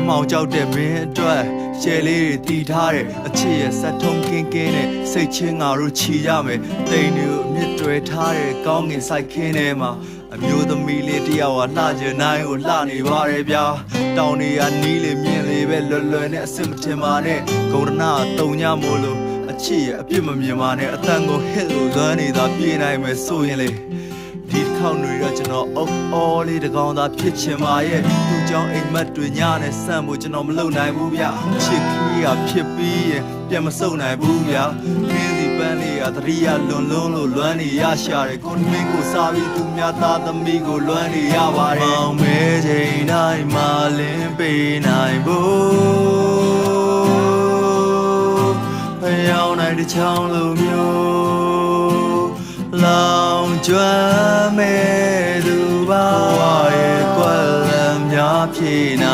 မောင်ကြောက်တဲ့မင်းအတွက်ရှယ်လေးတွေတီထားတဲ့အချစ်ရဲ့ဆက်ထုံးကင်းကင်းနဲ့စိတ်ချင်းငါတို့ချီရမယ်တိမ်တွေကိုအမြင့်တွဲထားတဲ့ကောင်းငင်ဆိုင်ခင်းထဲမှာအမျိုးသမီးလေးတယောက်ဟာလှချင်နိုင်ကိုလှနေပါတယ်ဗျာတောင်တွေကနီးလေမြင်လေပဲလွယ်လွယ်နဲ့အစစ်မထင်ပါနဲ့ဂုဏနာတုံညမို့လို့အချစ်ရဲ့အပြစ်မမြင်ပါနဲ့အတန်ကိုဟစ်လို့လွမ်းနေတာပြေးနိုင်မယ်ဆိုရင်လေဒီခေါင်းတွေတော့ကျွန်တော်အော်လေးတကောင်သာဖြစ်ချင်ပါရဲ့သူကြောင့်အိမ်မက်တွေညနဲ့ဆန့်ဖို့ကျွန်တော်မလုပ်နိုင်ဘူးဗျချစ်ခီးကဖြစ်ပြီးရင်ပြန်မစုံနိုင်ဘူးဗျခင်းစီပန်းလေးကသတိရလွန်လို့လွမ်းနေရရှာတယ်ကိုမင်းကိုစားပြီးသူများသားသမီးကိုလွမ်းနေရပါတယ်မောင်မဲချိန်တိုင်းမှာလင်းပေးနိုင်ဖို့ဖျောင်းနိုင်တဲ့ချောင်းလိုမျိုးလောင်ကျွမ်းမဲ့သူပါရဲ့ကွက်လမ်းများပြေနာ